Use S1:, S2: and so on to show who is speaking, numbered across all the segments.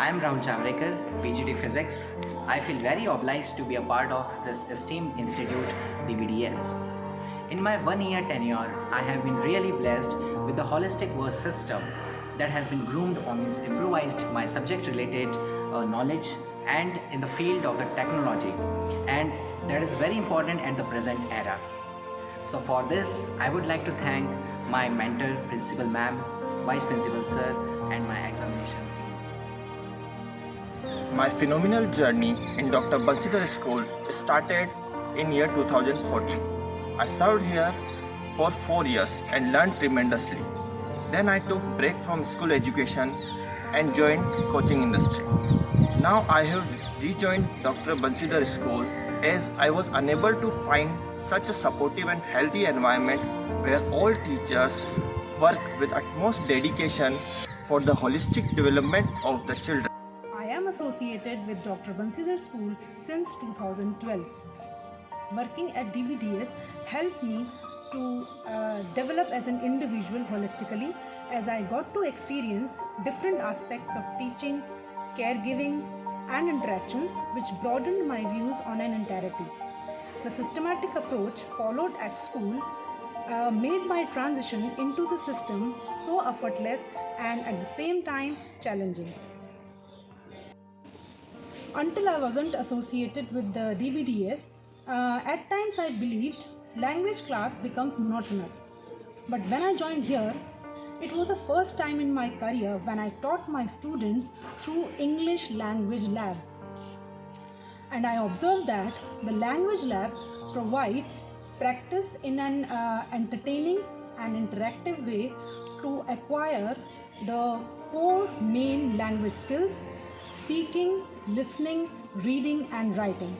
S1: I am Rahul Chavrekar, PGD Physics. I feel very obliged to be a part of this esteemed institute, DBDS. In my 1 year tenure, I have been really blessed with the holistic verse system that has been groomed or improvised my subject-related knowledge and in the field of the technology, and that is very important at the present era. So for this, I would like to thank my mentor, Principal Ma'am, Vice Principal Sir, and my examination team.
S2: My phenomenal journey in Dr. Bansidhar School started in year 2014. I served here for 4 years and learned tremendously. Then I took break from school education and joined coaching industry. Now I have rejoined Dr. Bansidhar School as I was unable to find such a supportive and healthy environment where all teachers work with utmost dedication for the holistic development of the children.
S3: I am associated with Dr. Bansidhar School since 2012. Working at DBDS helped me to develop as an individual holistically, as I got to experience different aspects of teaching, caregiving and interactions, which broadened my views on an entirety. The systematic approach followed at school made my transition into the system so effortless and at the same time challenging. Until I wasn't associated with the DBDS, at times I believed language class becomes monotonous. But when I joined here, it was the first time in my career when I taught my students through English language lab. And I observed that the language lab provides practice in an entertaining and interactive way to acquire the 4 main language skills: speaking, listening, reading and writing.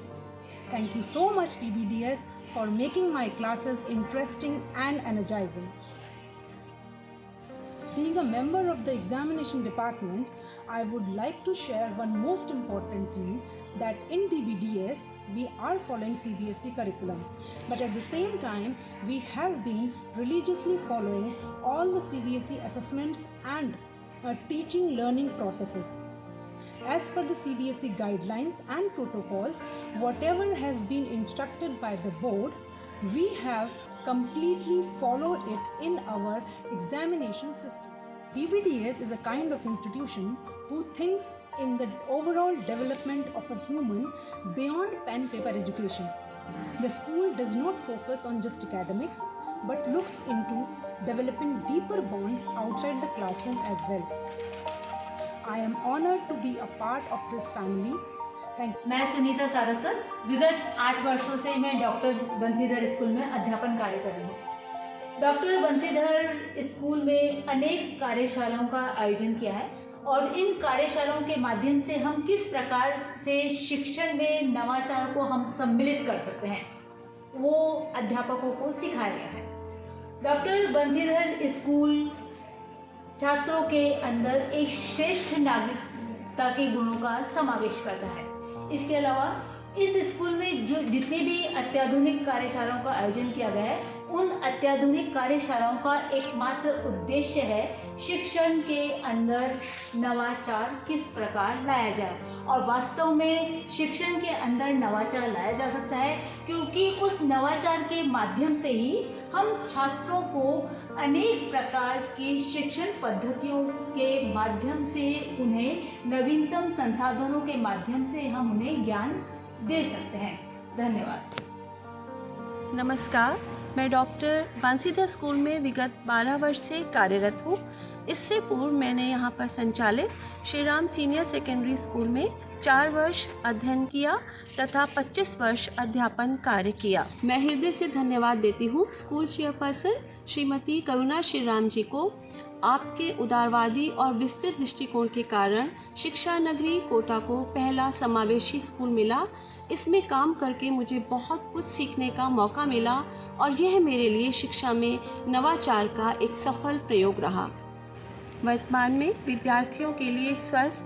S3: Thank you so much DBDS for making my classes interesting and energizing. Being a member of the examination department, I would like to share one most important thing, that in DBDS we are following CBSE curriculum, but at the same time we have been religiously following all the CBSE assessments and teaching learning processes. As per the CBSE guidelines and protocols, whatever has been instructed by the board, we have completely followed it in our examination system. DBDS is a kind of institution who thinks in the overall development of a human beyond pen paper education. The school does not focus on just academics, but looks into developing deeper bonds outside the classroom as well. I am honored to be a part of this family. Thank you.
S4: मैं सुनीता सारस्वत विगत 8 वर्षों से मैं doctor Bansidhar school में अध्यापन कार्य कर रही हूँ। डॉक्टर बंसीधर स्कूल में अनेक कार्यशालाओं का आयोजन किया है और इन कार्यशालाओं के माध्यम से हम किस प्रकार से शिक्षण में नवाचार को हम सम्मिलित कर सकते हैं, वो अध्यापकों को सिखाया गया है। डॉक्टर बंसीधर स्कूल छात्रों के अंदर एक श्रेष्ठ नागरिकता के गुणों का समावेश करता है। इसके अलावा इस स्कूल में जो जितनी भी अत्याधुनिक कार्यशालाओं का आयोजन किया गया है, उन अत्याधुनिक कार्यशालाओं का एकमात्र उद्देश्य है शिक्षण के अंदर नवाचार किस प्रकार लाया जाए। और वास्तव में शिक्षण के अंदर नवाचार लाया जा सकता है, क्योंकि उस नवाचार के माध्यम से ही हम छात्रों को अनेक प्रकार की शिक्षण पद्धतियों के माध्यम से, उन्हें नवीनतम संसाधनों के माध्यम से हम उन्हें ज्ञान दे सकते हैं। धन्यवाद।
S5: नमस्कार, मैं डॉक्टर बंसीधर स्कूल में विगत 12 वर्ष से कार्यरत हूँ। इससे पूर्व मैंने यहाँ पर संचालित Shri Ram senior secondary school में 4 वर्ष अध्ययन किया तथा 25 वर्ष अध्यापन कार्य किया। मैं हृदय से धन्यवाद देती हूँ स्कूल चेयरपर्सन श्रीमती करुणा श्रीराम जी को। आपके उदारवादी और विस्तृत दृष्टिकोण के कारण शिक्षा नगरी कोटा को पहला समावेशी स्कूल मिला। इसमें काम करके मुझे बहुत कुछ सीखने का मौका मिला और यह मेरे लिए शिक्षा में नवाचार का एक सफल प्रयोग रहा। वर्तमान में विद्यार्थियों के लिए स्वस्थ,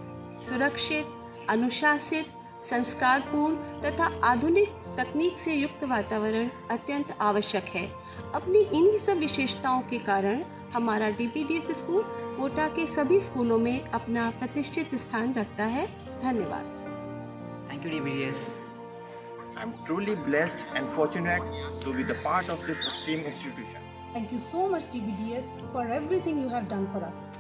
S5: सुरक्षित, अनुशासित, संस्कारपूर्ण तथा आधुनिक तकनीक से युक्त वातावरण अत्यंत आवश्यक है। अपनी इन्हीं सब विशेषताओं के कारण हमारा DPDS स्कूल कोटा के सभी स्कूलों में अपना प्रतिष्ठित स्थान रखता है। धन्यवाद।
S1: Thank you, DBDS.
S2: I'm truly blessed and fortunate to be the part of this esteemed institution.
S3: Thank you so much, DBDS, for everything you have done for us.